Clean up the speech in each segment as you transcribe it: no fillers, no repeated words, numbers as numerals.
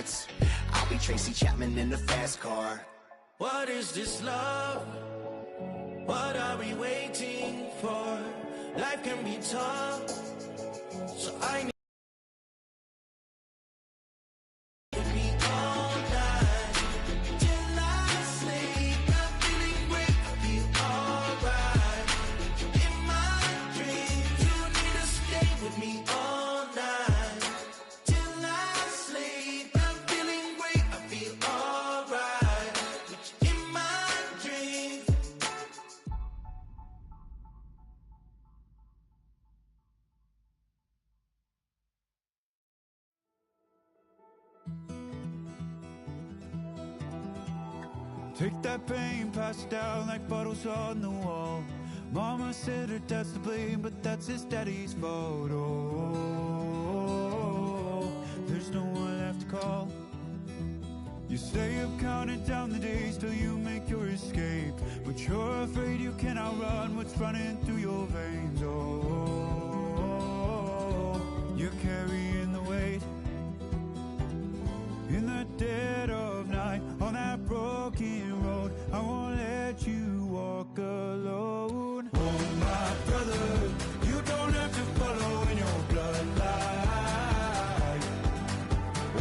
hearts. I'll be Tracy Chapman in the fast car. What is this love? What are we waiting for? Life can be tough, so I need take that pain, pass it down like bottles on the wall. Mama said her dad's to blame, but that's his daddy's fault. Oh, there's no one left to call. You stay up counting down the days till you make your escape, but you're afraid you cannot run what's running through your veins. Oh, you're carrying the weight in the dead of night on that broken road. I won't let you walk alone. Oh, my brother, you don't have to follow in your bloodline.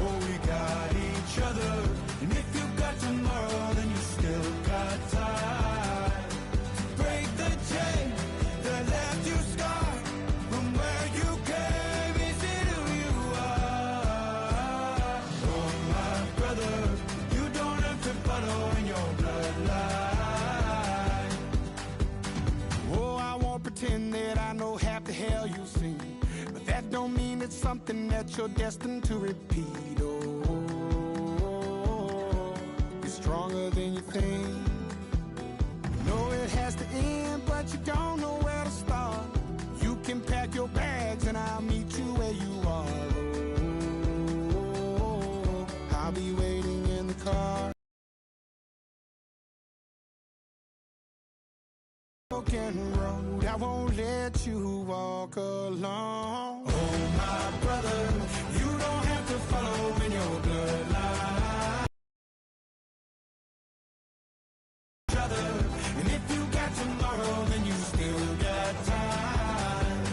Oh, we got each other, and if you got tomorrow, then you still got time to break the chain that left you scarred from where you came. Is it who you are? Oh, my brother, you don't have to follow in your bloodline. Oh, I won't pretend that I know half the hell you've seen, but that don't mean it's something that you're destined to repeat. Oh, you're stronger than you think. You know it has to end, but you don't know where to start. You can pack your bags and I'll meet you where you are. Oh, I'll be waiting in the car. Broken road, I won't let you walk alone. Oh, my brother, you don't have to follow in your bloodline. And if you got tomorrow, then you still got time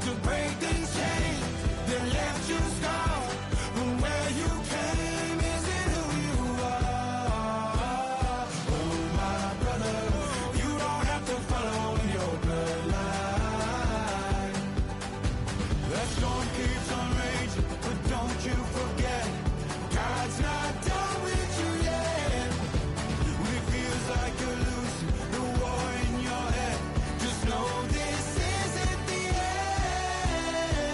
to break these chains that left you scarred from where you came. Is it who you are? Oh, my brother, you don't have to follow in your bloodline. That storm keeps on raging, but don't you forget, God's not done with you yet. When it feels like you're losing the war in your head, just know this isn't the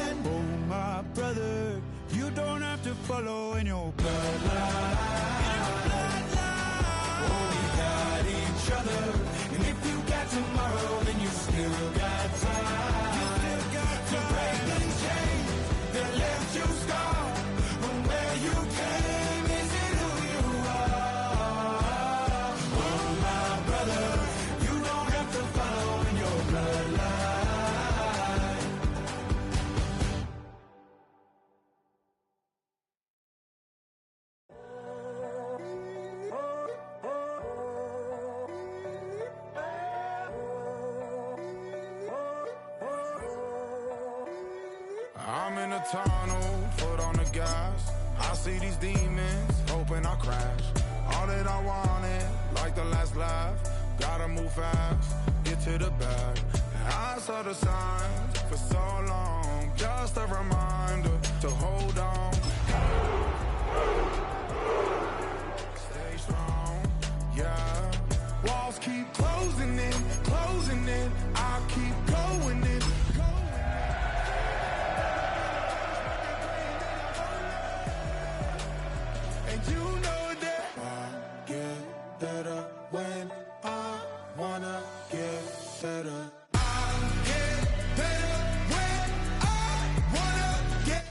end. Oh, my brother, you don't have to follow in your bloodline. Oh, we got each other, and if you got tomorrow, then you still got time. You still got to break the chains that left you scarred from where you came. Is it who you are? Oh, my brother, you don't have to follow in your bloodline. I'm in a tunnel, foot on the gas. I see these demons, hoping I crash. All that I wanted, like the last laugh. Gotta move fast, get to the bag. I saw the signs for so long, just a reminder to hold on. Stay strong, yeah. Walls keep closing in, I keep going in. And you know that I get better when I wanna get better. I get better when I wanna get.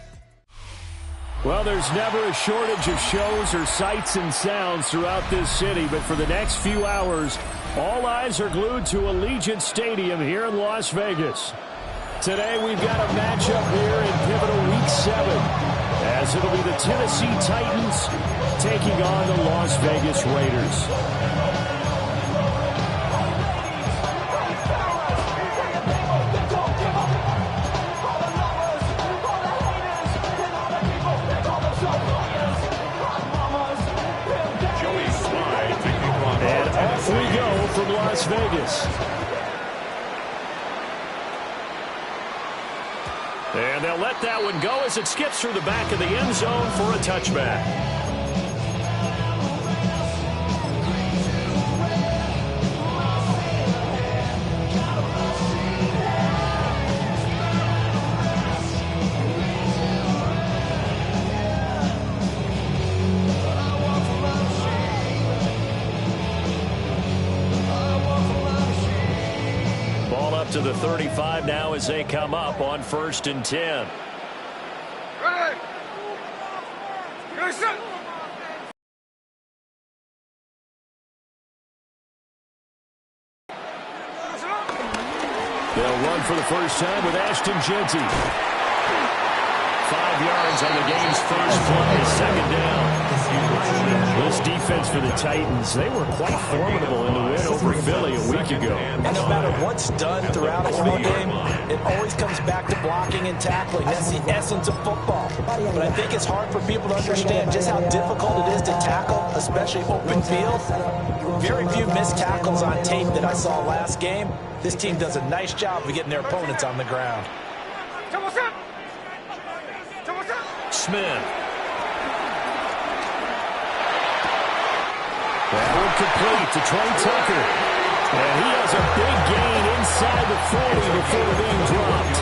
Well, there's never a shortage of shows or sights and sounds throughout this city, but for the next few hours, all eyes are glued to Allegiant Stadium here in Las Vegas. Today, we've got a matchup here in pivotal Week 7. as it'll be the Tennessee Titans taking on the Las Vegas Raiders. And off we go from Las Vegas. And they'll let that one go as it skips through the back of the end zone for a touchback. To the 35 now as they come up on 1st and 10. They'll run for the first time with Ashton Jeanty. 5 yards on the game's first play, second down. This defense for the Titans, they were quite formidable in the win over Philly a week ago. And no matter what's done throughout a ball game, it always comes back to blocking and tackling. That's the essence of football. But I think it's hard for people to understand just how difficult it is to tackle, especially open field. Very few missed tackles on tape that I saw last game. This team does a nice job of getting their opponents on the ground. Smith. That one complete to Trey Tucker. And he has a big gain inside the 40 before being dropped.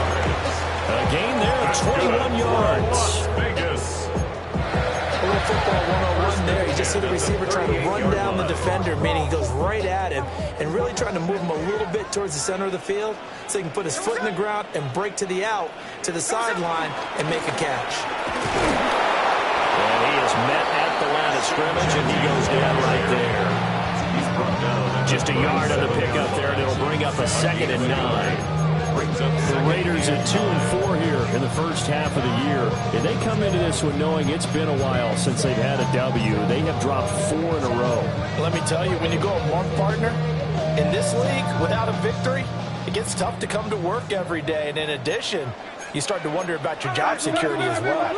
A gain there of 21 yards. A little football 101 there. You just see the receiver trying to run down the defender, meaning he goes right at him and really trying to move him a little bit towards the center of the field so he can put his foot in the ground and break to the out, to the sideline, and make a catch. And he is met at the line of scrimmage, and he goes down right there. Just a yard on the pickup there, and it'll bring up a 2nd and 9. The Raiders at 2-4 here in the first half of the year. And they come into this one knowing it's been a while since they've had a W. They have dropped 4 in a row. Let me tell you, when you go a month, partner, in this league, without a victory, it gets tough to come to work every day. And in addition, you start to wonder about your job security as well.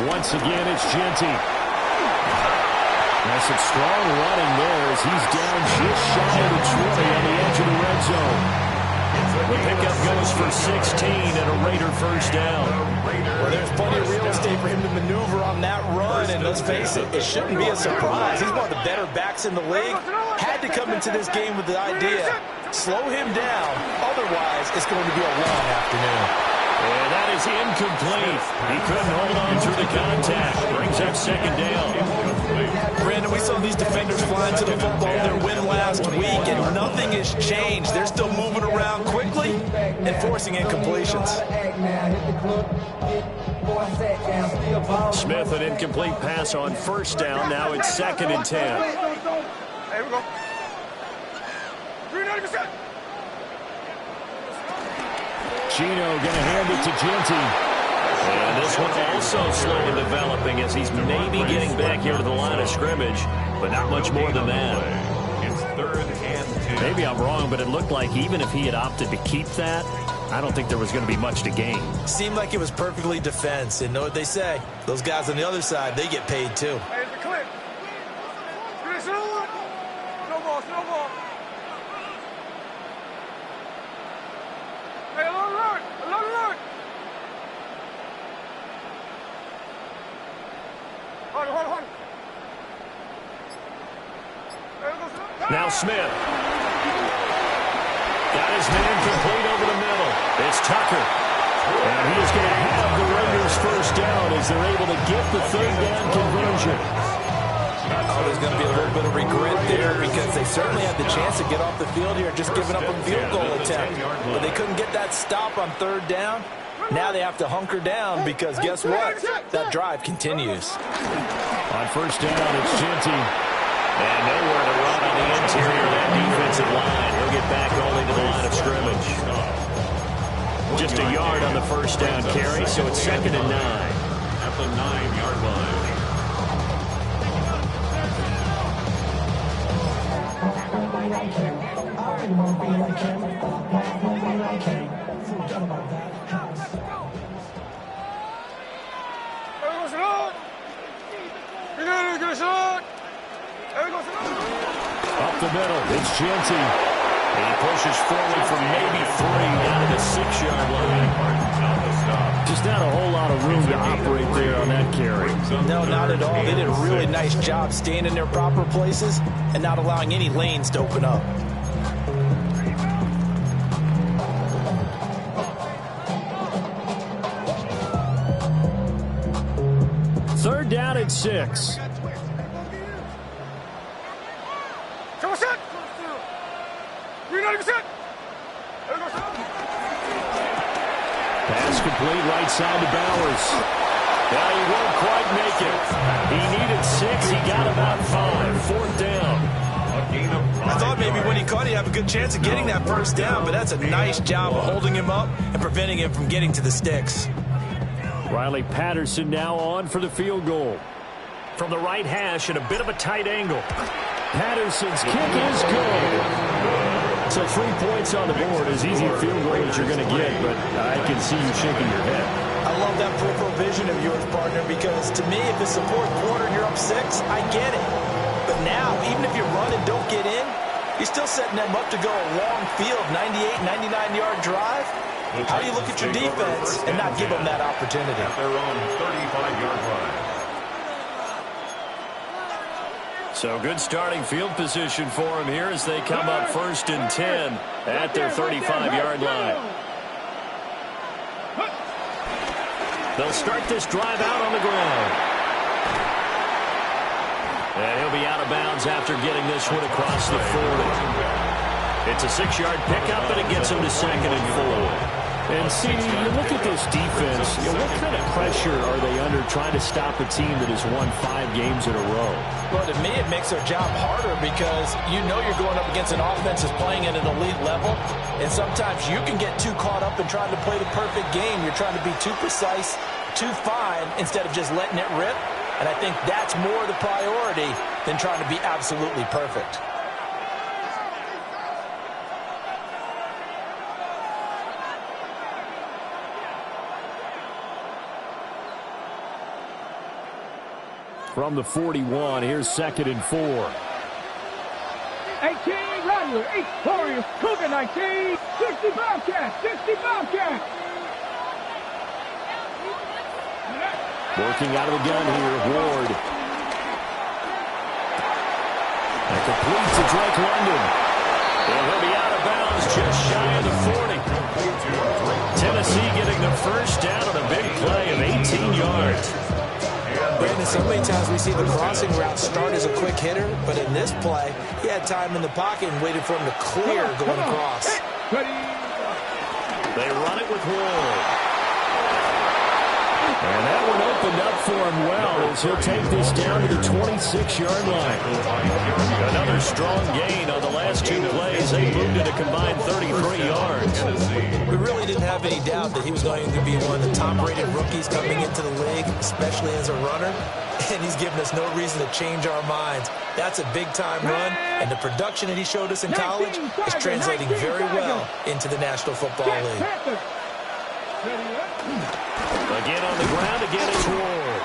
Once again, it's Jeanty. That's some strong running there as he's down just shy of the 20 on the edge of the red zone. The pickup goes for 16 and a Raider first down. Well, there's plenty of real estate for him to maneuver on that run, and let's face it, it shouldn't be a surprise. He's one of the better backs in the league. Had to come into this game with the idea, slow him down, otherwise it's going to be a long afternoon. And that is incomplete. He couldn't hold on through the contact. Brings up 2nd down. Brandon, we saw these defenders flying to the football in their win last week, and nothing has changed. They're still moving around quickly and forcing incompletions. Smith, an incomplete pass on first down. Now it's 2nd and 10. Here we go. 390%. Chino going to hand it to Jeanty. And this one also slow in developing as he's maybe getting back here to the line of scrimmage, but not much more than that. It's 3rd and 10. Maybe I'm wrong, but it looked like even if he had opted to keep that, I don't think there was going to be much to gain. Seemed like it was perfectly defense, and know what they say. Those guys on the other side, they get paid too. Here's the clip. Snowball. Hey, alert. Hold on. Now Smith. Got his man complete over the middle. It's Tucker. And he is going to have the Raiders first down as they're able to get the 3rd down conversion. Oh, there's going to be a little bit of regret there because they certainly had the chance to get off the field here, just giving up a field goal attempt. But they couldn't get that stop on 3rd down. Now they have to hunker down because guess what? That drive continues. On first down, it's Jeanty. And nowhere to run on the interior of that defensive line. He'll get back only to the line of scrimmage. Just a yard on the first down carry, so it's 2nd and 9. At the 9-yard line. Up the middle, it's Genty. He pushes forward from maybe 3 out of the 6-yard line. Just not a whole lot of room to operate there on that carry. No, not at all. They did a really nice job staying in their proper places and not allowing any lanes to open up. Third down and 6. Pass complete right side to Bowers. Well, he won't quite make it. He needed 6. He got about 5. 4th down. I thought maybe when he caught, he'd have a good chance of getting that first down, but that's a nice job of holding him up and preventing him from getting to the sticks. Riley Patterson now on for the field goal. From the right hash at a bit of a tight angle. Patterson's kick is good. So 3 points on the board, as easy a field goal as you're going to get, but I can see you shaking your head. I love that peripheral vision of yours, partner, because to me, if it's the 4th quarter and you're up 6, I get it. But now, even if you run and don't get in, you're still setting them up to go a long field, 98, 99-yard drive. How do you look at your defense and not give them that opportunity? At their own 35-yard line. So good starting field position for him here as they come up 1st and 10 at their 35-yard line. They'll start this drive out on the ground. And he'll be out of bounds after getting this one across the 40. It's a 6-yard pickup, and it gets him to 2nd and 4. And, see, you look at this defense, what kind of pressure are they under trying to stop a team that has won 5 games in a row? Well, to me, it makes their job harder because you know you're going up against an offense that's playing at an elite level, and sometimes you can get too caught up in trying to play the perfect game. You're trying to be too precise, too fine, instead of just letting it rip. And I think that's more the priority than trying to be absolutely perfect. From the 41, here's 2nd and 4. 18, Rattler, 8, Warriors, Cougar 19, 60 Bobcats, 60 Bobcats. Working out of the gun here, Ward. And complete to Drake London. And he'll be out of bounds just shy of the 40. Tennessee getting the first down on a big play of 18 yards. Brandon, so many times we see the crossing route start as a quick hitter, but in this play, he had time in the pocket and waited for him to clear going across. They run it with Ward. And that one opened up for him well as he'll take this down to the 26-yard line. Another strong gain on the last 2 plays. They moved it a combined 33 yards. We really didn't have any doubt that he was going to be one of the top-rated rookies coming into the league, especially as a runner. And he's given us no reason to change our minds. That's a big-time run, and the production that he showed us in college is translating very well into the National Football League. Again on the ground, again it's Ward.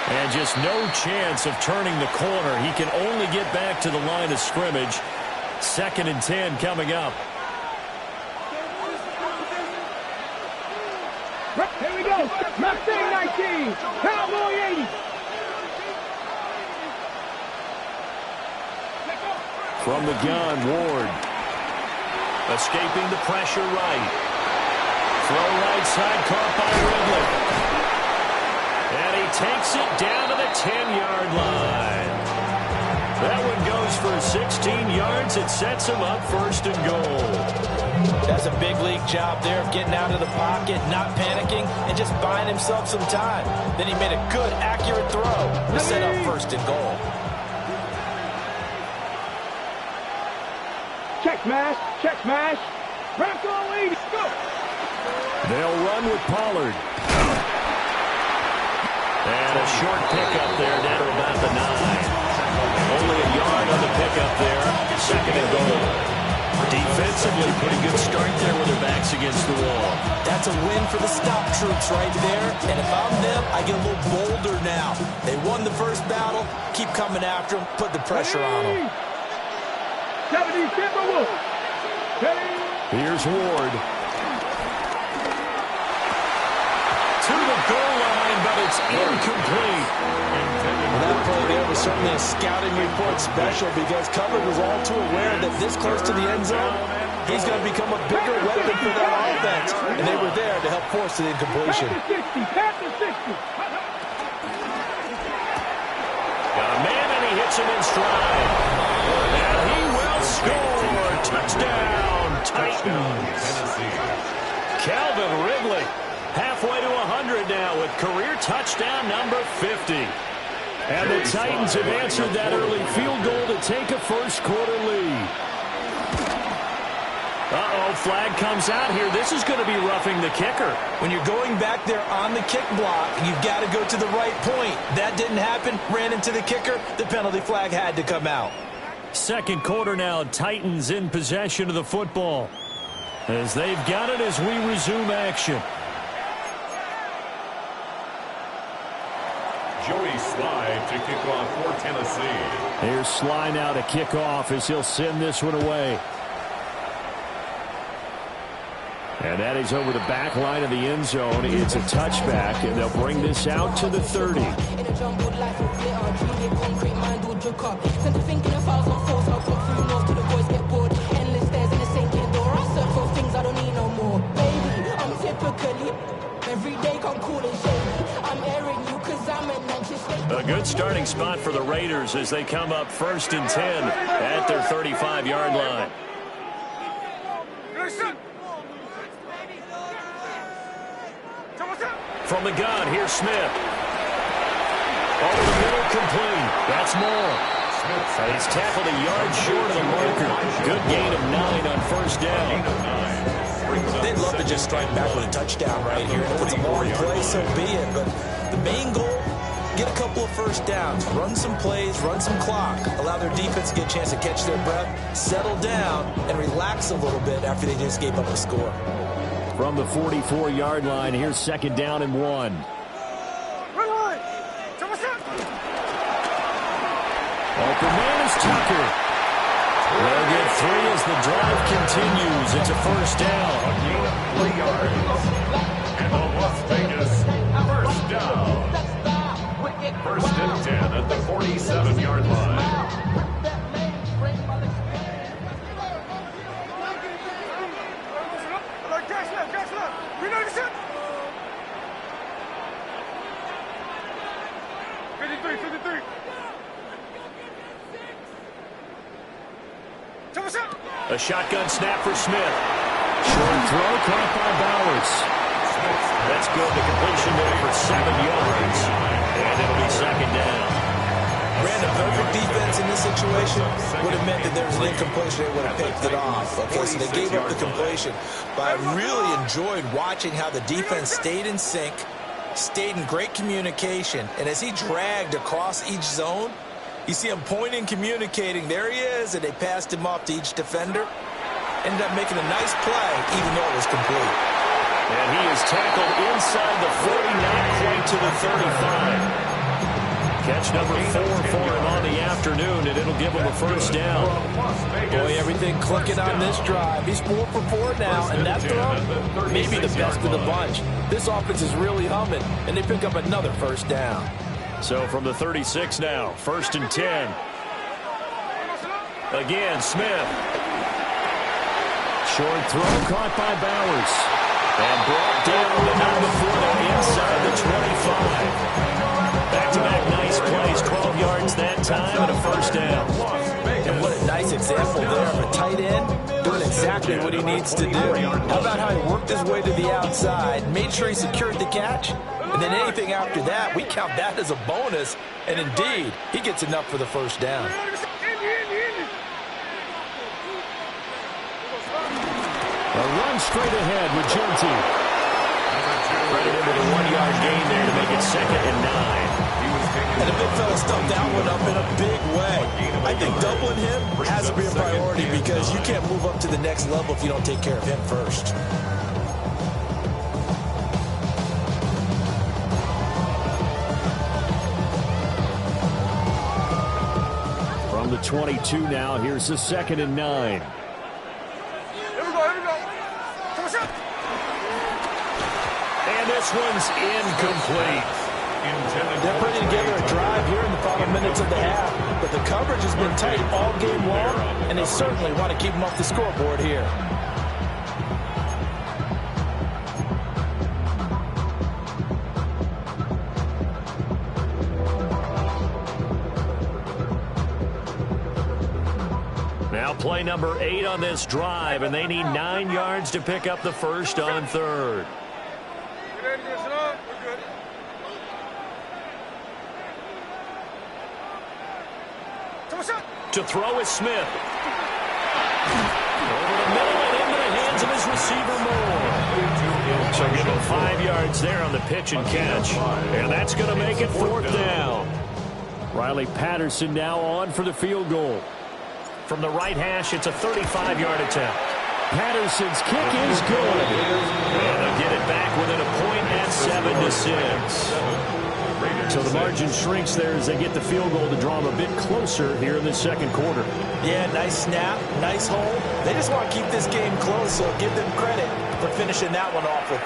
And just no chance of turning the corner. He can only get back to the line of scrimmage. 2nd and 10 coming up. Here we go. Mustang 19, Cowboy 80. From the gun, Ward. Escaping the pressure right. Throw right side, caught by Ridley. And he takes it down to the 10-yard line. That one goes for 16 yards. It sets him up 1st and goal. That's a big league job there of getting out of the pocket, not panicking, and just buying himself some time. Then he made a good, accurate throw to set up 1st and goal. Check smash, check smash. Bronco 80, go. They'll run with Pollard. And a short pickup there down to about the 9. Only a yard on the pickup there. Second and goal. Defensively, pretty good start there with their backs against the wall. That's a win for the stop troops right there. And if I'm them, I get a little bolder now. They won the first battle. Keep coming after them. Put the pressure on them. Kimbrough. Here's Ward. To the goal line, but it's incomplete. Well, that play there was certainly a scouting report special because Cover was all too aware that this close to the end zone, he's going to become a bigger weapon for that offense. And they were there to help force the incompletion. Pat the 60. Got a man, and he hits him in stride. And he will score. Touchdown, Titans. Calvin Ridley, halfway to 100 now with career touchdown number 50. And the Titans have answered that early field goal to take a first-quarter lead. Uh-oh, flag comes out here. This is going to be roughing the kicker. When you're going back there on the kick block, you've got to go to the right point. That didn't happen. Ran into the kicker. The penalty flag had to come out. Second quarter now, Titans in possession of the football. As they've got it as we resume action. Joey Sly to kick off for Tennessee. Here's Sly now to kick off as he'll send this one away. And that is over the back line of the end zone. It's a touchback, and they'll bring this out to the 30. A good starting spot for the Raiders as they come up 1st and 10 at their 35-yard line. From the gun, here's Smith. Over the middle, complete. That's Moore. He's tackled a yard short of the marker. Good gain of 9 on first down. They'd love to just strike back with a touchdown right here. If it's a more play, so be it. But the main goal, get a couple of first downs, run some plays, run some clock, allow their defense to get a chance to catch their breath, settle down, and relax a little bit after they just gave up a score. From the 44-yard line, here's 2nd down and 1. Open man is Tucker. They'll get 3 as the drive continues. It's a first down. A gain of 3 yards. And the Las Vegas first down. 1st and 10 at the 47-yard line. A shotgun snap for Smith. Short throw caught by Bowers. That's good. The completion there for 7 yards. And it'll be 2nd down. Ran a perfect defense in this situation. Would have meant that there was an incompletion. They would have picked it off. Okay, so they gave up the completion. But I really enjoyed watching how the defense stayed in sync, stayed in great communication, and as he dragged across each zone, you see him pointing, communicating. There he is, and they passed him off to each defender. Ended up making a nice play, even though it was complete. And he is tackled inside the 40, not quite to the 35. Catch number 4 for him on the afternoon, and it'll give him a first down. Boy, everything clicking on this drive. He's 4 for 4 now, and that throw, maybe the best of the bunch. This offense is really humming, and they pick up another first down. So from the 36 now, 1st and 10. Again, Smith. Short throw caught by Bowers. And brought down, but not before they're inside the 25. Back-to-back nice plays, 12 yards that time, and a first down. And what a nice example there of a tight end doing exactly what he needs to do. How about how he worked his way to the outside, made sure he secured the catch, and then anything after that, we count that as a bonus. And indeed, he gets enough for the first down. A run straight ahead with Genty. Credit him with a 1-yard gain there to make it 2nd and 9. And the big fella stuffed that one up in a big way. I think doubling him has to be a priority because you can't move up to the next level if you don't take care of him first. From the 22 now, here's the 2nd and 9. And this one's incomplete. They're putting together a drive here in the final minutes of the half, but the coverage has been tight all game long, and they certainly want to keep them off the scoreboard here. Now play number 8 on this drive, and they need 9 yards to pick up the first on 3rd. To throw is Smith. Over the middle and into the hands of his receiver Moore. So give him 5 yards there on the pitch and catch. And that's going to make it 4th down. Riley Patterson now on for the field goal. From the right hash, it's a 35-yard attempt. Patterson's kick is good. And they'll get it back within a point at 7-6. So the margin shrinks there as they get the field goal to draw them a bit closer here in the 2nd quarter. Yeah, nice snap, nice hold. They just want to keep this game close, so give them credit for finishing that one off with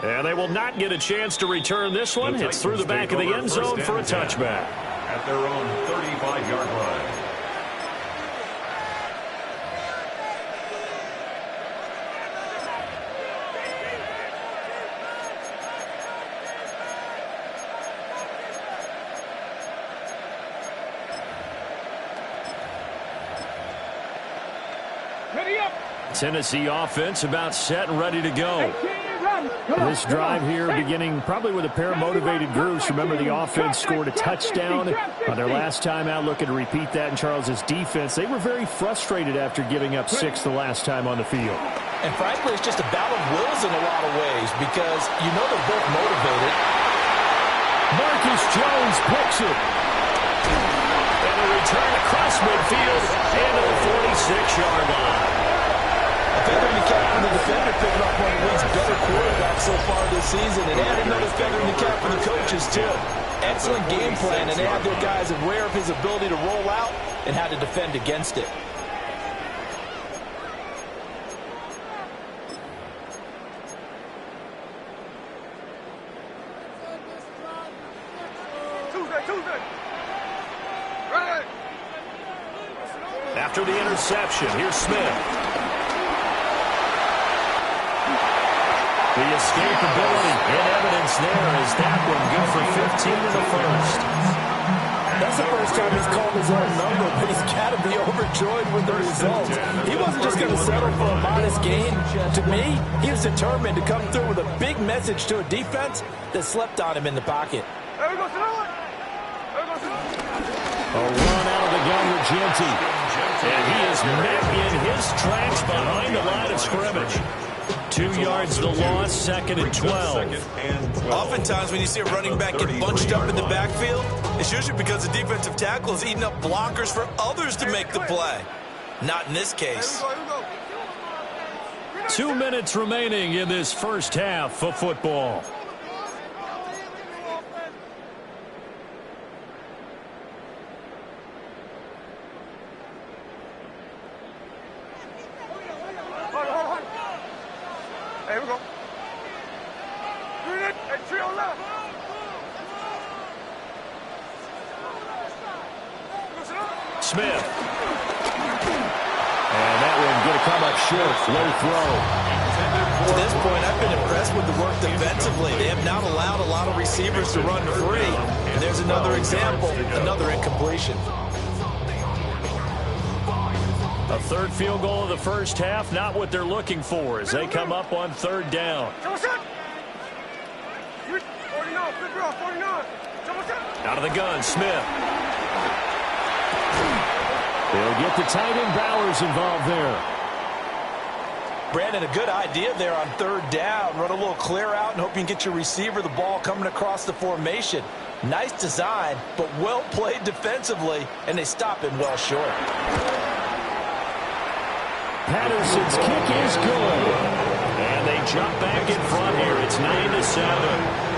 3. And they will not get a chance to return this one. It's through the back of the end zone for a touchback. At their own 35-yard line. Tennessee offense about set and ready to go. This drive here beginning probably with a pair of motivated groups. Remember, the offense scored a touchdown on their last time out. Looking to repeat that in Charles's defense. They were very frustrated after giving up 6 the last time on the field. And frankly, it's just a battle of wills in a lot of ways because you know they're both motivated. Marcus Jones picks it. And a return across midfield and to the 46-yard line. A feather in the cap for the defender, picking up one of the league's better quarterbacks so far this season. And add another feather in the cap for the coaches, too. Excellent game plan, and they have their guys aware of his ability to roll out and how to defend against it. After the interception, here's Smith. The escapability in evidence there as that one good for 15 in the first. That's the first time he's called his own number, but he's got to be overjoyed with the result. He wasn't just going to settle for a modest gain. To me, he was determined to come through with a big message to a defense that slept on him in the pocket. A run out of the gun with Genty. And he is met in his tracks behind the line of scrimmage. 2 yards the loss, 2nd and 12. Oftentimes when you see a running back get bunched up in the backfield, it's usually because the defensive tackle is eating up blockers for others to make the play. Not in this case. 2 minutes remaining in this first half of football. Here we go. Hey, trio left. Smith. And that one going to come up short. Low throw. To this point, I've been impressed with the work defensively. They have not allowed a lot of receivers to run free. And there's another example, another incompletion. A third field goal of the first half, not what they're looking for as they come up on 3rd down. Out of the gun, Smith. They'll get the tight end Bowers involved there. Brandon, a good idea there on third down. Run a little clear out and hope you can get your receiver the ball coming across the formation. Nice design, but well played defensively, and they stop him well short. Patterson's kick is good. And they jump back in front here. It's 9-7.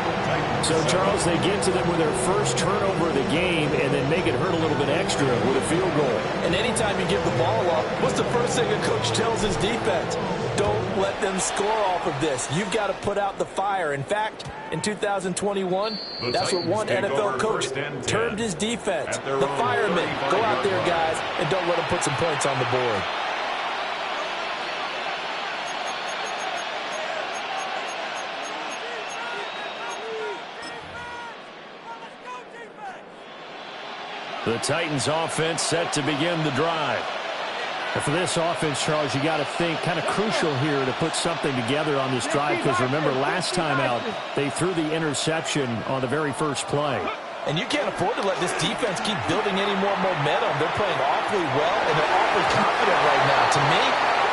So, Charles, they get to them with their first turnover of the game and then make it hurt a little bit extra with a field goal. And anytime you give the ball up, what's the first thing a coach tells his defense? Don't let them score off of this. You've got to put out the fire. In fact, in 2021, that's what one NFL coach termed his defense. The firemen. Go out there, guys, and don't let them put some points on the board. The Titans offense set to begin the drive. And for this offense, Charles, you got to think kind of crucial here to put something together on this drive, because remember last time out they threw the interception on the very first play. And you can't afford to let this defense keep building any more momentum. They're playing awfully well, and they're awfully confident right now. To me,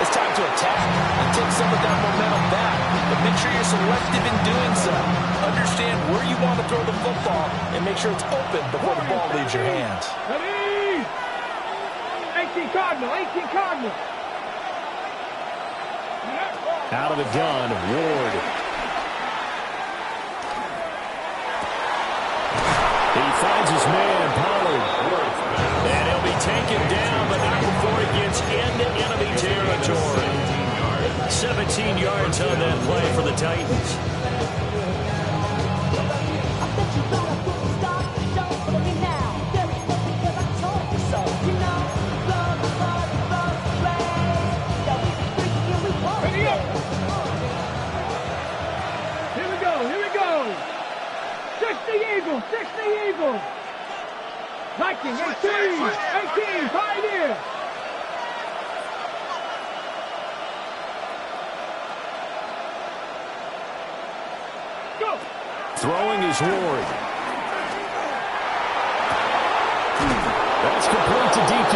it's time to attack and take some of that momentum back. But make sure you're selective in doing so. Understand where you want to throw the football and make sure it's open before the ball leaves your hands. 18 Cardinal, 18 Cardinal. Out of the gun, Ward. He finds his man, Pollard. And he'll be taken down, but not before he gets into enemy territory. 17 yards on that play for the Titans. Eagles, 60 Eagles. Viking, 18, Pioneer. Go. Throwing is Ward. That's complete to DK.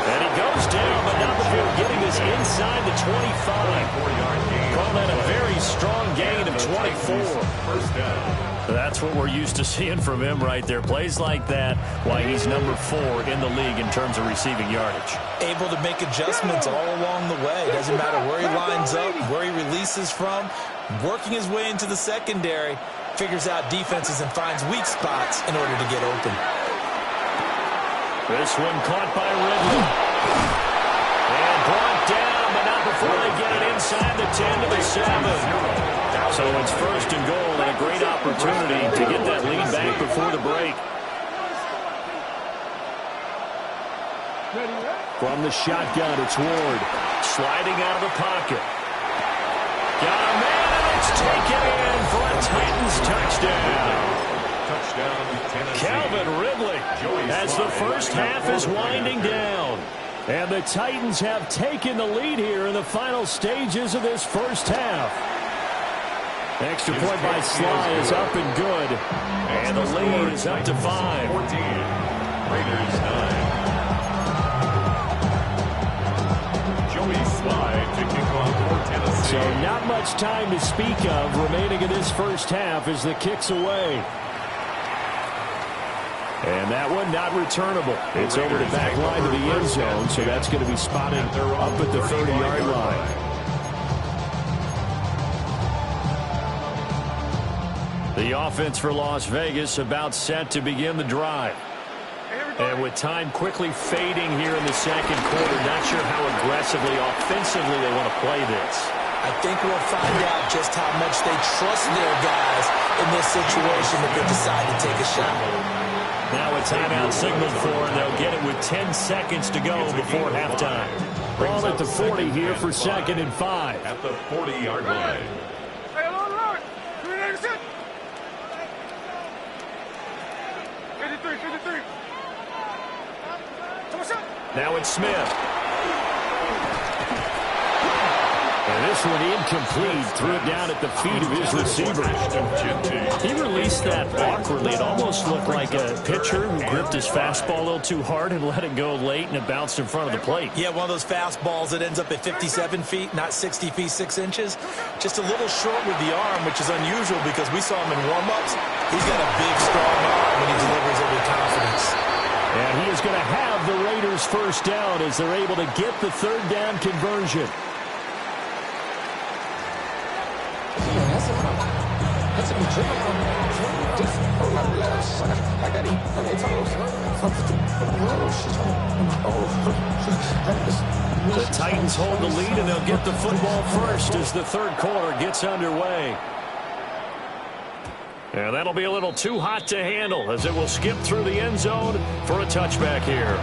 And he goes down, but not before getting this inside the 25. Call that a very strong gain of 24. First down. That's what we're used to seeing from him right there. Plays like that, why he's number 4 in the league in terms of receiving yardage. Able to make adjustments all along the way. Doesn't matter where he lines up, where he releases from. Working his way into the secondary, figures out defenses and finds weak spots in order to get open. This one caught by Ridley. And brought down, but not before they get it inside the 10 to the 7. So it's first and goal, and a great opportunity to get that lead back before the break. From the shotgun, it's Ward. Sliding out of the pocket. Got a man, and it's taken in for a Titans touchdown. Calvin Ridley, as the first half is winding down. And the Titans have taken the lead here in the final stages of this first half. Extra point by Sly is up and good. And the lead is up to 5. 14. Raiders 9. Joey Sly to kick off for Tennessee. So not much time to speak of remaining in this first half as the kick's away. And that one not returnable. It's over the back line to the end zone, so that's going to be spotted up at the 30-yard line. The offense for Las Vegas about set to begin the drive. And with time quickly fading here in the second quarter, not sure how aggressively, offensively they want to play this. I think we'll find out just how much they trust their guys in this situation if they decide to take a shot. Now a timeout signaled for, and they'll get it with 10 seconds to go before halftime. Ball at the 40 here for 2nd and 5. At the 40-yard line. Now it's Smith. And this one incomplete. Threw it down at the feet of his receiver. He released released that awkwardly. It almost looked like a pitcher who gripped his fastball a little too hard and let it go late, and it bounced in front of the plate. Yeah, one of those fastballs that ends up at 57 feet, not 60 feet 6 inches. Just a little short with the arm, which is unusual because we saw him in warm-ups. He's got a big, strong arm when he delivers it with confidence. And he is going to have the Raiders first down as they're able to get the third down conversion. The Titans hold the lead, and they'll get the football first as the third quarter gets underway. And that'll be a little too hot to handle as it will skip through the end zone for a touchback here.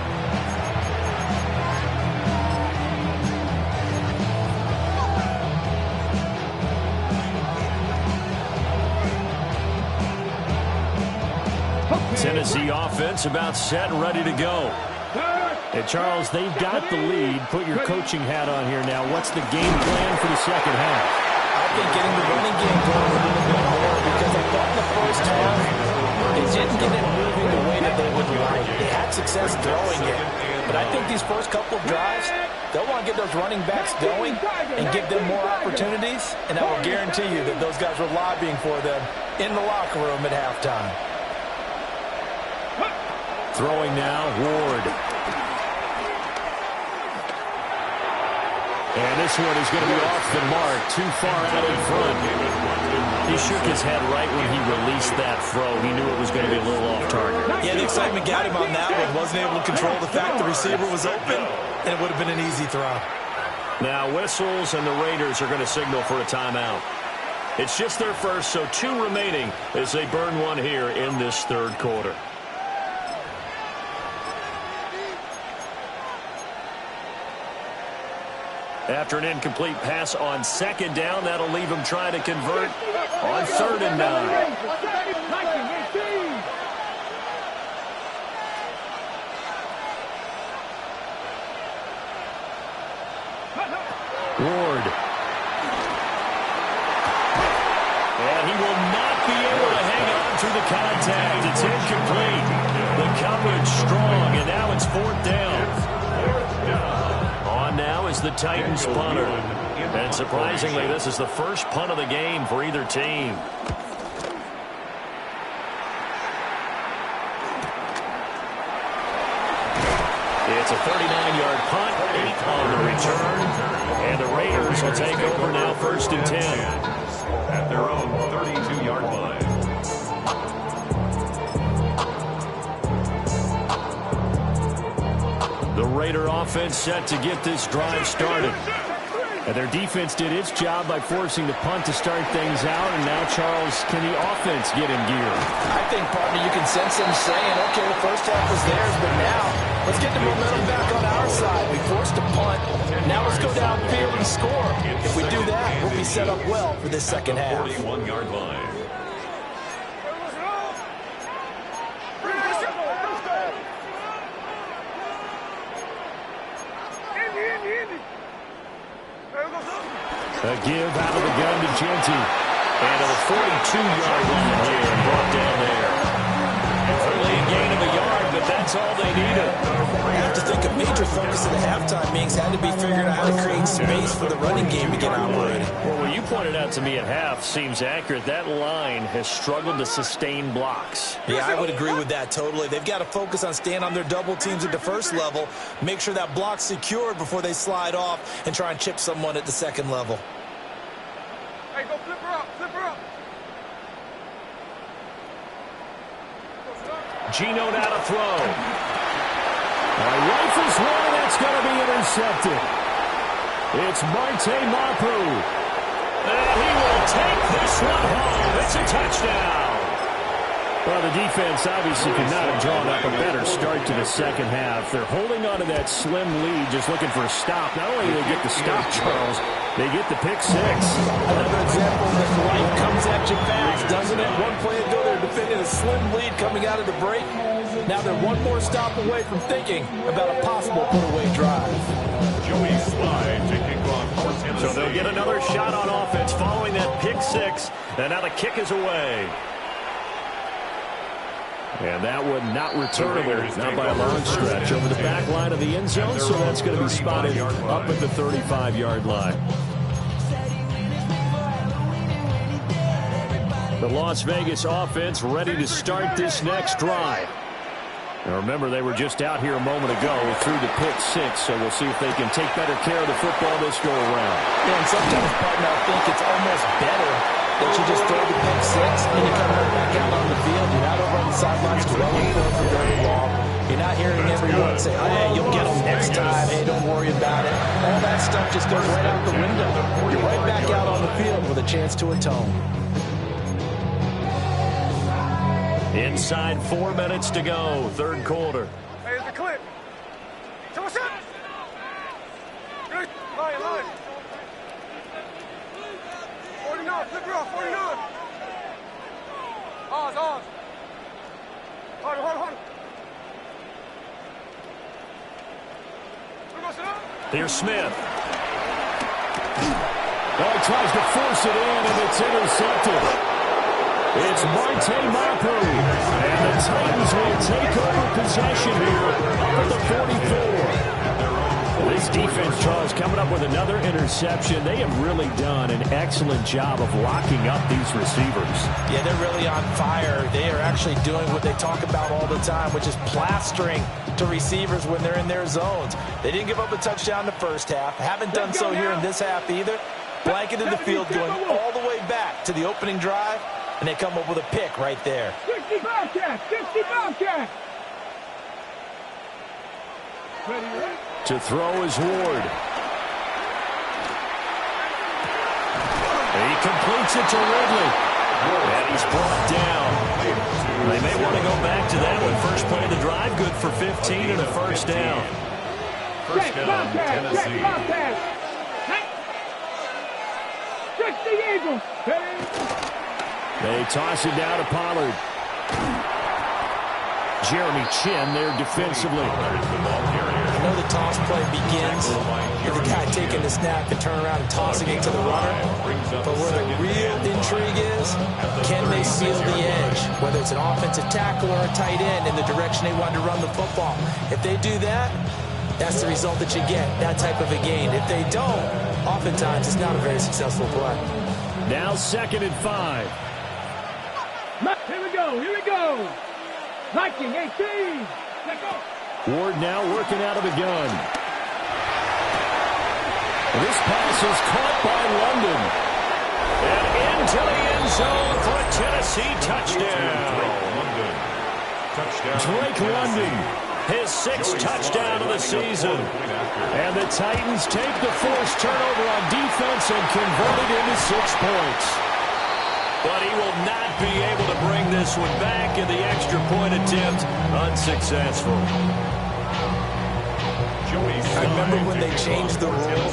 Tennessee offense about set and ready to go. And Charles, they've got the lead. Put your coaching hat on here now. What's the game plan for the second half? I think getting the running game going a little bit more because I thought in the first half they didn't get it moving the way that they would like. They had success throwing it. But I think these first couple of drives, they'll want to get those running backs going and give them more opportunities. And I will guarantee you that those guys were lobbying for them in the locker room at halftime. Throwing now, Ward. And this one is going to be off the mark, too far out in front. He shook his head right when he released that throw. He knew it was going to be a little off target. Yeah, the excitement got him on that one. Wasn't able to control the fact the receiver was open, and it would have been an easy throw. Now whistles, and the Raiders are going to signal for a timeout. It's just their first, so 2 remaining as they burn one here in this third quarter. After an incomplete pass on second down, that'll leave him trying to convert on 3rd and 9. Ward. And he will not be able to hang on through the contact. It's incomplete. The coverage strong, and now it's 4th down. Now is the Titans punter. And surprisingly, this is the first punt of the game for either team. It's a 39-yard punt, 8 on the return. And the Raiders will take over now 1st and 10. At their own 32-yard line. The Raider offense set to get this drive started. And their defense did its job by forcing the punt to start things out. And now, Charles, can the offense get in gear? I think, partner, you can sense them saying, okay, the first half was theirs, but now let's get the momentum back on our side. We forced a punt. Now let's go downfield and score. If we do that, we'll be set up well for this second half. 41-yard line. A give out of the gun to Genty. And a 42-yard line here and brought down there. Early gain of a yard, but that's all they needed. I have to think a major focus of the halftime meetings had to be figuring out how to create space for the running game to get operating. Well, what you pointed out to me at half seems accurate. That line has struggled to sustain blocks. Yeah, I would agree with that totally. They've got to focus on staying on their double teams at the first level, make sure that block's secured before they slide off and try and chip someone at the second level. Hey, go flip her up, flip her up. Gino now to throw. Rifles one, that's going to be intercepted. It's Marte Mapu. And he will take this one home. It's a touchdown. Well, the defense obviously could not have drawn up a better start to the second half. They're holding on to that slim lead, just looking for a stop. Not only do they get the stop, Charles, they get the pick 6. Another example that life comes at you fast, doesn't it? One play ago, they're defending a slim lead coming out of the break. Now they're one more stop away from thinking about a possible put-away drive. Joey Slide to kick off for Tennessee. So they'll get another shot on offense following that pick 6. And now the kick is away. And that one not returnable, not by a long stretch, over the back line of the end zone, so that's going to be spotted up at the 35-yard line. The Las Vegas offense ready to start this next drive. Now remember, they were just out here a moment ago through the pick six, so we'll see if they can take better care of the football this go around. Yeah, and sometimes, partner, I think it's almost better that you just throw the pick six and you come right back out on the field. You're not over on the sidelines dwelling for very long. You're not hearing everyone say, oh, hey, you'll get them next time. Hey, don't worry about it. All that stuff just goes right out the window. You're right back out on the field with a chance to atone. Inside 4 minutes to go, third quarter. Hey, it's the clip. So what's up? Good. Line. 49, flip it off, 49. Ours. Hold on. Here's Smith. Oh, he tries to force it in, and it's intercepted. It's Marte Mapu, and the Titans will take over possession here up at the 44. Well, this defense, Charles, coming up with another interception. They have really done an excellent job of locking up these receivers. Yeah, they're really on fire. They are actually doing what they talk about all the time, which is plastering to receivers when they're in their zones. They didn't give up a touchdown the first half. Haven't done so here in this half either. Blanketed the field going all the way back to the opening drive. And they come up with a pick right there. 60 Bobcats! Ready? To throw is Ward. He completes it to Ridley. And he's brought down. They may want to go back to that one. First play of the drive, good for 15 and a first down. First down, Tennessee. Check the Eagles. They toss it down to Pollard. Jeremy Chin there defensively. I know the toss play begins with the guy taking the snap and turn around and tossing it to the runner. But where the real intrigue is, can they seal the edge? Whether it's an offensive tackle or a tight end in the direction they want to run the football. If they do that, that's the result that you get, that type of a gain. If they don't, oftentimes it's not a very successful play. Now 2nd and 5. Here we go. Liking 18. Let's go. Ward now working out of the gun. This pass is caught by London. And into the end zone for a Tennessee touchdown. Drake London, his 6th touchdown of the season. And the Titans take the forced turnover on defense and convert it into 6 points. But he will not be able to bring this one back, in the extra point attempt unsuccessful. I remember when they changed the rule,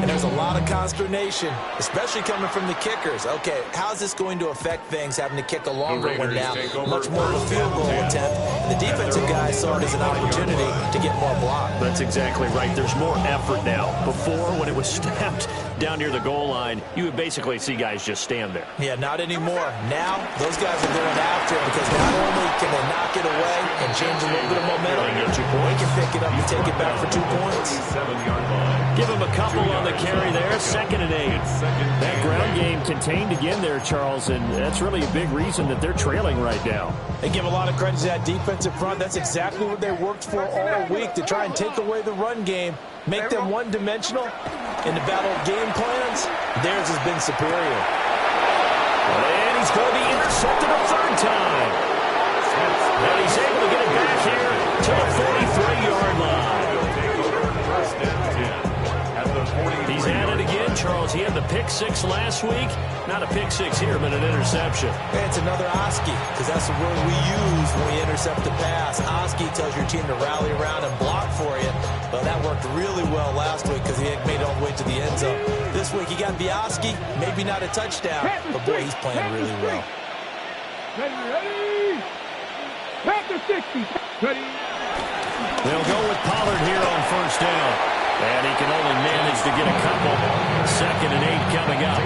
and there's a lot of consternation, especially coming from the kickers. Okay, how's this going to affect things, having to kick a longer one now, much more of a field goal attempt? And the defensive guys saw it as an opportunity to get more block. That's exactly right. There's more effort now. Before, when it was snapped down near the goal line, you would basically see guys just stand there. Yeah, not anymore. Now, those guys are going after it because not only can they knock it away and change a little bit of momentum, they can pick it up and take it back for 2 points. Give him a couple on the carry there, 2nd and 8. That ground game contained again there, Charles, and that's really a big reason that they're trailing right now. They give a lot of credit to that defensive front. That's exactly what they worked for all week, to try and take away the run game, make them one-dimensional. In the battle of game plans, theirs has been superior. And he's going to be intercepted a 3rd time. And he's able to get it back here to the 43-yard line. He's at it again, Charles. He had the pick 6 last week. Not a pick 6 here, but an interception. Hey, it's another Oski, because that's the word we use when we intercept the pass. Oski tells your team to rally around and block for you. Well, that worked really well last week because he made it all the way to the end zone. This week, he got the Oski, maybe not a touchdown, but boy, he's playing really well. Ready. Back to 60. Ready. They'll go with Pollard here on 1st down. And he can only manage to get a couple. 2nd and 8 coming up.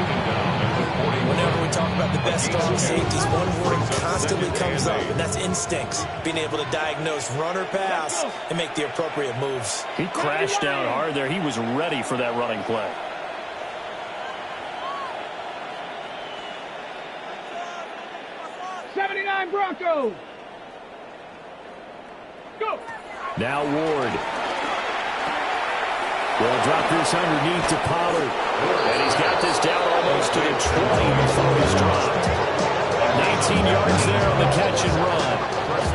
Whenever we talk about the best strong safeties, one word constantly comes comes up, and that's instincts. Being able to diagnose run or pass and make the appropriate moves. He crashed down hard there. He was ready for that running play. '79 Broncos. Go. Now Ward. Will drop this underneath to Pollard. And he's got this down almost to the 20 before he's dropped. 19 yards there on the catch and run.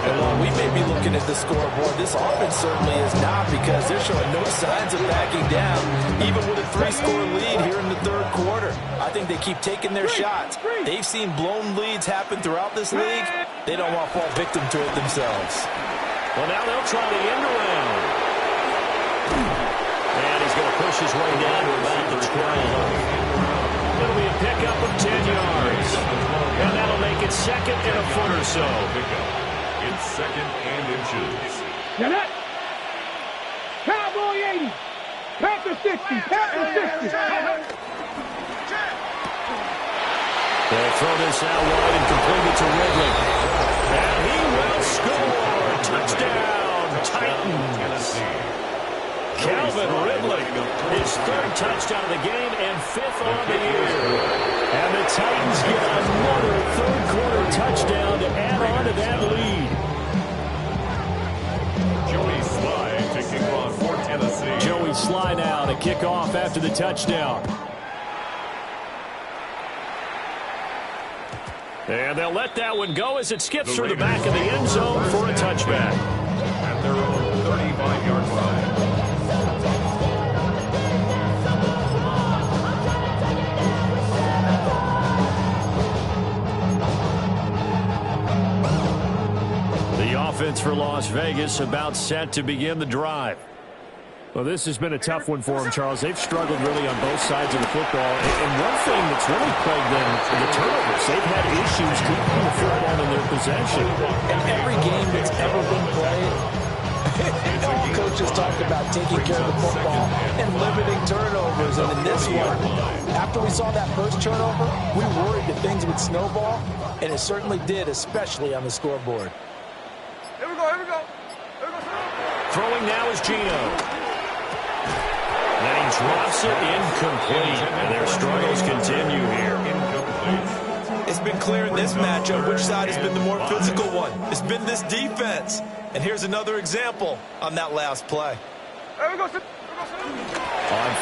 And while we may be looking at the scoreboard, this offense certainly is not, because they're showing no signs of backing down, even with a 3-score lead here in the third quarter. I think they keep taking their shots. They've seen blown leads happen throughout this league. They don't want to fall victim to it themselves. Well, now they'll try the end around. And he's going to push his way down to about the 12. It'll be a pickup of 10 yards. And that'll make it second and a foot or so. It's second and inches. Get it. Cowboy 80. Panther 60. Panther 60. They'll throw this out wide and complete it to Ridley. And he will score. Touchdown, Titans. Calvin Ridley, his third touchdown of the game and fifth on the year. And the Titans get another third-quarter touchdown to add on to that lead. Joey Sly to kick off for Tennessee. Joey Sly now to kick off after the touchdown. And they'll let that one go as it skips through the back of the end zone for a touchback. At their own 35-yard line. The offense for Las Vegas about set to begin the drive. Well, this has been a tough one for them, Charles. They've struggled really on both sides of the football. And one thing that's really plagued them is the turnovers. They've had issues keeping the football in their possession. In every game that's ever been played, all coaches talk about taking care of the football and limiting turnovers. And in this one, after we saw that first turnover, we worried that things would snowball, and it certainly did, especially on the scoreboard. Here we go. Here we go. Throwing now is Geno. And he drops it incomplete. And their struggles continue here. It's been clear in this matchup which side has been the more physical one. It's been this defense. And here's another example on that last play. There we go. On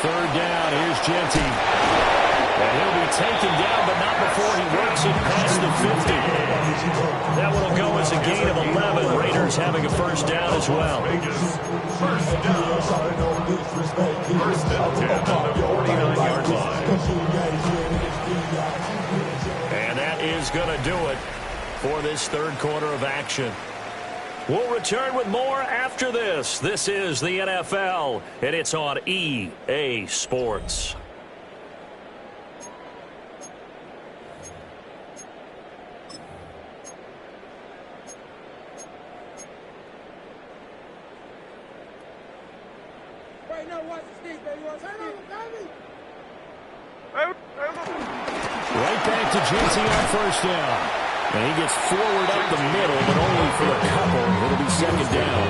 third down, here's Genty. And he'll be taken down, but not before he works it past the 50. That one will go as a gain of 11. Raiders having a first down as well. First down. First and 10 at the 49-yard line. And that is going to do it for this third quarter of action. We'll return with more after this. This is the NFL, and it's on EA Sports. Right now, watch the stick, baby. Watch the stick. Right back to Genty on first down. And he gets forward up the middle, but only for a couple. It'll be second down.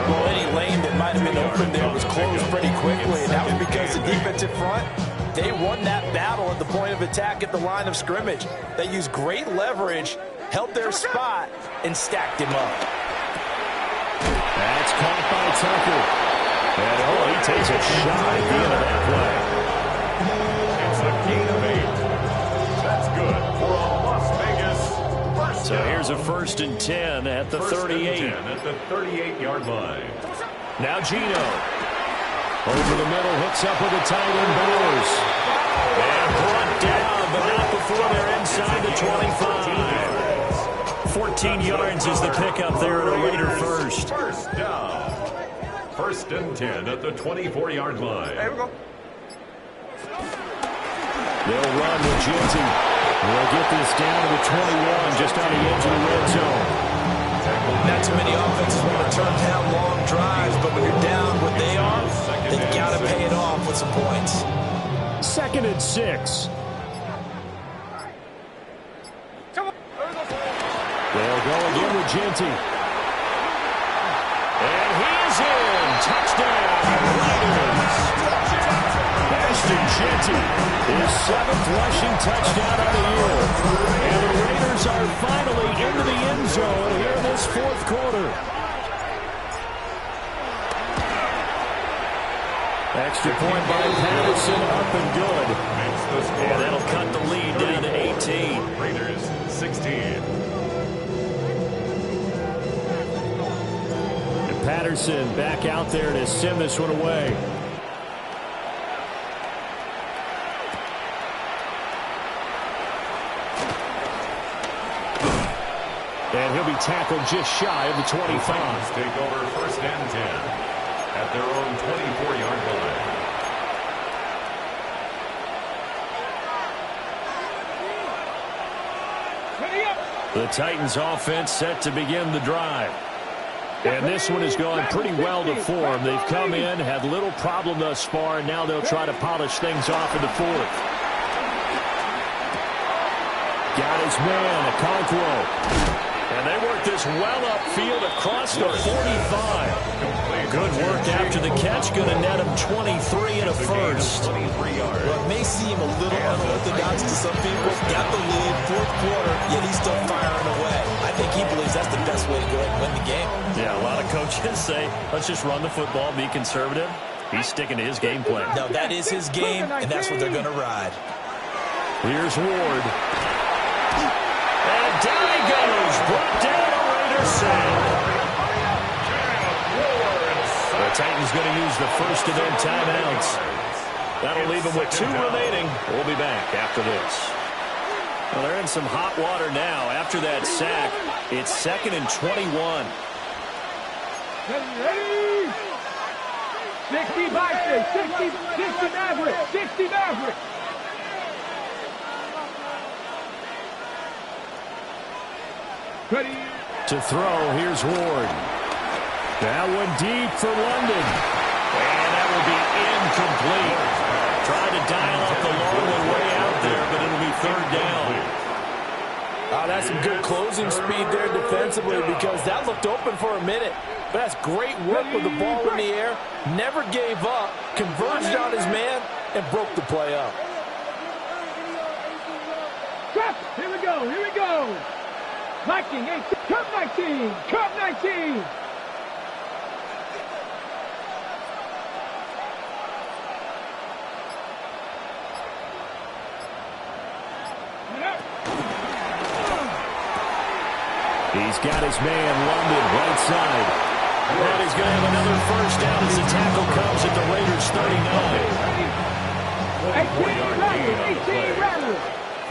Well, any lane that might have been open there was closed pretty quickly, and that was because the defensive front, they won that battle at the point of attack at the line of scrimmage. They used great leverage, held their spot, and stacked him up. That's caught by Tucker. And he takes a shot at the end of that play. It's a gain of 8. That's good for a Las Vegas first So down. here's a 1st and 10 at the 38. At the 38-yard line. Now Geno. Over the middle, hooks up with a tight end, Bowers. And brought down, but not before they're inside the 25. 14 yards is the pickup there at a Raider first. First down. 1st and 10 at the 24-yard line. Here we go. They'll run with Genty. They'll get this down to the 21, just on the edge of the red zone. Not too many offenses want to turn down long drives, but when you're down what they are, they've got to pay it off with some points. 2nd and 6. They'll go again with Genty. And he is in. Touchdown, Raiders. Ashton Genty, his 7th rushing touchdown of the year. And the Raiders are finally into the end zone here in this 4th quarter. Extra point by Patterson, up and good. And that'll cut the lead down to 18. Raiders 16. Patterson back out there to send this one away. And he'll be tackled just shy of the 25. Take over 1st and 10 at their own 24-yard line. The Titans offense set to begin the drive. And this one has gone pretty well to form. They've come in, had little problem thus far, and now they'll try to polish things off in the 4th. Got his man, Okonkwo. And they work this well upfield across the 45. Good work after the catch. Going to net him 23 and a first. Well, it may seem a little unorthodox to some people. Got the lead, 4th quarter, yet he's still firing away. I think he believes that's the best way to go ahead and win the game. Yeah, a lot of coaches say, let's just run the football, be conservative. He's sticking to his game plan. No, that is his game, and that's what they're going to ride. Here's Ward. And down he goes. Brought down a Raider sack. The Titans going to use the first of their timeouts. That'll leave them with 2 remaining. We'll be back after this. Well, they're in some hot water now. After that sack, it's 2nd and 21. Ready? 60 Vikings, 60 Mavericks, 60 Mavericks. Ready? To throw, here's Ward. That one deep for London. And that will be incomplete. Trying to dial up the long way out there, but it'll be 3rd down. That's some good closing speed there defensively because that looked open for a minute. But that's great work with the ball in the air. Never gave up, converged on his man, and broke the play up. Here we go, here we go. Viking, 18, Cup 19, Cup 19. He's got his man, London, right side. And he's going to have another first down as the tackle comes at the Raiders' 39. 18 Rattlers.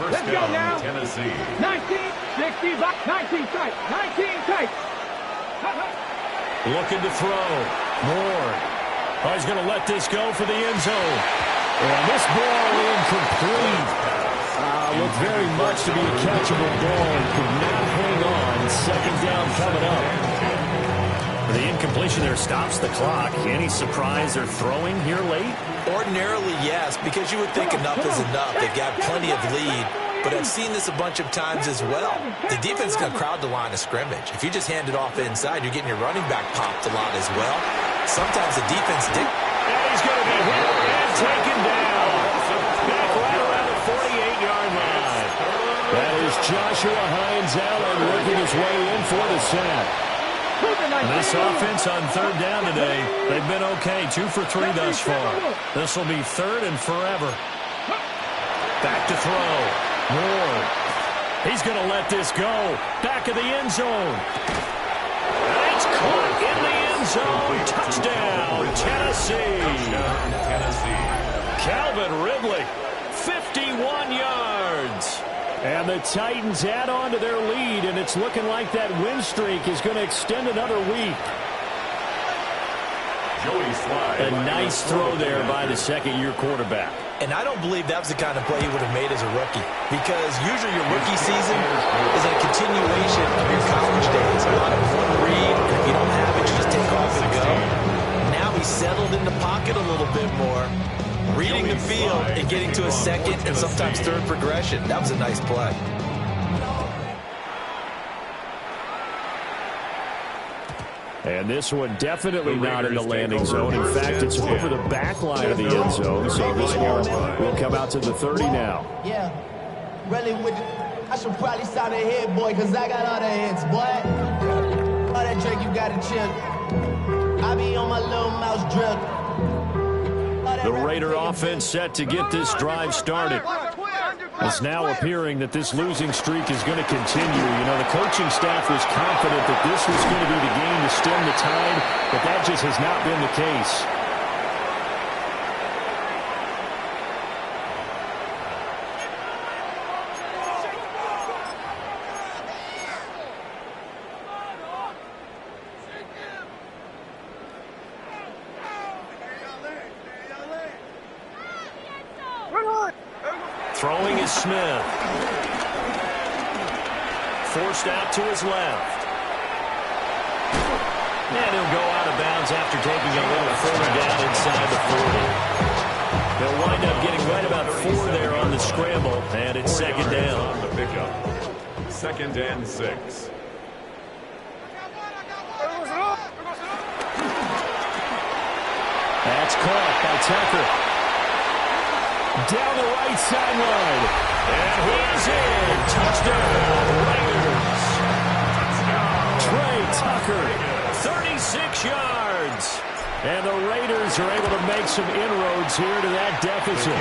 Let's go now. Tennessee. 19, 60, 19 tight, 19 tight. Looking to throw. Moore. Oh, he's going to let this go for the end zone. And this ball incomplete. Looked very much to be a catchable ball. Could not hang on. 2nd down coming up. The incompletion there stops the clock. Any surprise they're throwing here late? Ordinarily, yes, because you would think enough is enough. They've got plenty of lead, but I've seen this a bunch of times as well. The defense is going to crowd the line of scrimmage. If you just hand it off inside, you're getting your running back popped a lot as well. Sometimes the defense And he's going to be hit and taken down. Back right around the 48-yard line. That is Joshua Hines-Allen working his way in for the sack. This offense on 3rd down today, they've been okay. 2 for 3 thus far. This will be 3rd and forever. Back to throw. Moore. He's going to let this go. Back of the end zone. And it's caught in the end zone. Touchdown, Tennessee. Calvin Ridley, 51 yards. And the Titans add on to their lead, and it's looking like that win streak is going to extend another week. A nice throw there by the 2nd-year quarterback. And I don't believe that was the kind of play he would have made as a rookie, because usually your rookie season is a continuation of your college days. A lot of one read, and if you don't have it, you just take off and go. Now he's settled in the pocket a little bit more, reading the field and getting to a 2nd and sometimes 3rd progression. That was a nice play. And this one definitely not in the landing zone. In fact, it's over the back line of the end zone. So this ball will come out to the 30 now. Yeah, really I should probably sound a hit, boy, because I got all the hits, boy. All that drink you got to chill. I be on my little mouse drip. The Raider offense set to get this drive started. It's now appearing that this losing streak is going to continue. You know, the coaching staff was confident that this was going to be the game to stem the tide, but that just has not been the case. Throwing is Smith. Forced out to his left. And he'll go out of bounds after taking a little further down inside the 40. They'll wind up getting right about 4 there on the scramble, and it's second down. On the pickup. Second and 6. That's caught by Tucker. Down the right sideline. And he's in. Touchdown, Raiders. Trey Tucker, 36 yards. And the Raiders are able to make some inroads here to that deficit.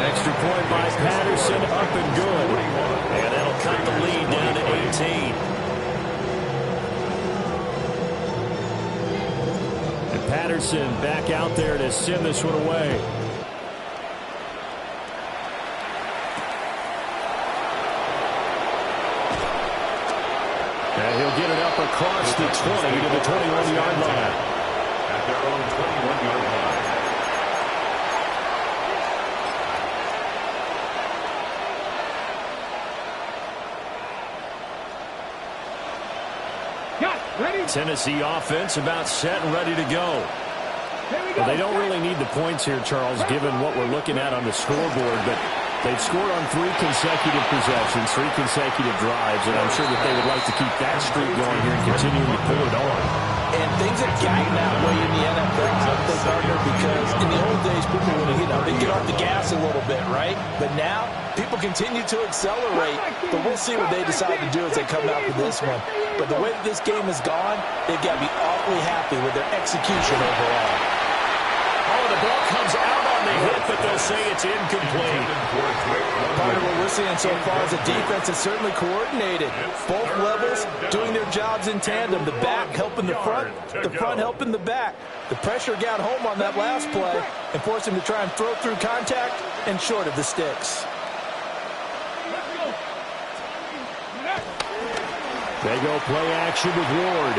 Extra point by Patterson, up and good. And that'll cut the lead down to 18. And Patterson back out there to send this one away. And he'll get it up across the 20 to the 21-yard line. At their own 21-yard line. Tennessee offense about set and ready to go. Well, they don't really need the points here, Charles, given what we're looking at on the scoreboard, but they've scored on 3 consecutive possessions, 3 consecutive drives, and I'm sure that they would like to keep that streak going here and continuing to pull it on. And things have gotten that way in the NFL, Gardner, because in the old days, people would have, they'd get off the gas a little bit, right? But now, people continue to accelerate, but we'll see what they decide to do as they come out for this one. But the way that this game has gone, they've got to be awfully happy with their execution overall. Oh, the ball comes out on the hit, but they'll say it's incomplete. Part of what we're seeing so far is the defense is certainly coordinated. Both levels doing their jobs in tandem. The back helping the front helping the back. The pressure got home on that last play and forced him to try and throw through contact and short of the sticks. They go play action with Ward.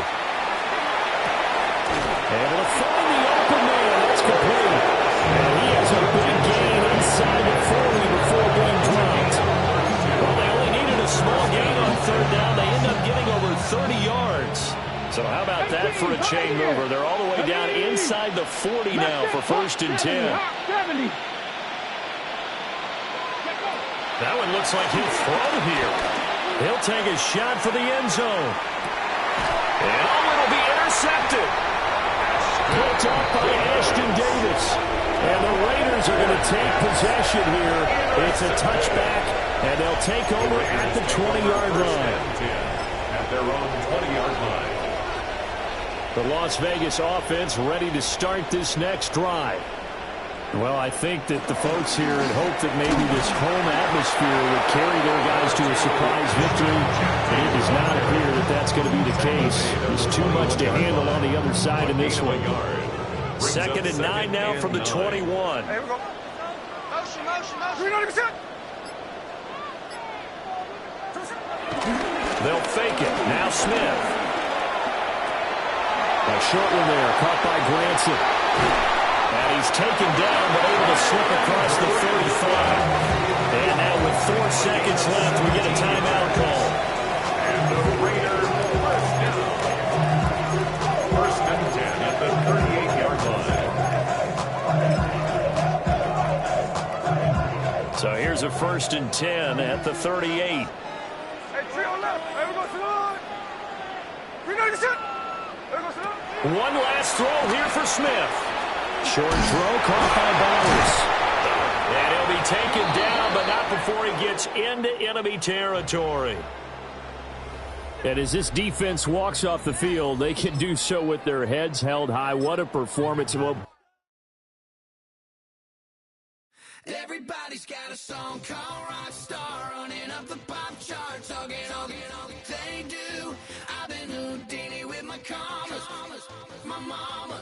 Able to find the open man. That's complete. And he has a big gain inside the 40 before being dropped. Well, they only needed a small gain on 3rd down. They end up getting over 30 yards. So how about that for a chain mover? They're all the way down inside the 40 now for 1st and 10. That one looks like he'll throw here. He'll take a shot for the end zone. And it'll be intercepted. Picked off by Ashton Davis. And the Raiders are going to take possession here. It's a touchback, and they'll take over at the 20-yard line. At their own 20-yard line. The Las Vegas offense ready to start this next drive. Well, I think that the folks here had hoped that maybe this home atmosphere would carry their guys to a surprise victory. And it does not appear that that's going to be the case. There's too much to handle on the other side in this one. 2nd and 9 now from the 21. Hey, we go. Motion. 300%. They'll fake it. Now Smith. A short one there, caught by Granson. And he's taken down, but able to slip across the 35. And now with 4 seconds left, we get a timeout call. And the Raiders first down. 1st and 10 at the 38-yard line. So here's a 1st and 10 at the 38. Hey, 3 on left. Hey, we go to the line. 300%. One last throw here for Smith. Short throw caught by Bowers. And he'll be taken down, but not before he gets into enemy territory. And as this defense walks off the field, they can do so with their heads held high. What a performance. Everybody's got a song called Rockstar, running up the pop charts, they do. I've been Houdini with my commas, my mama.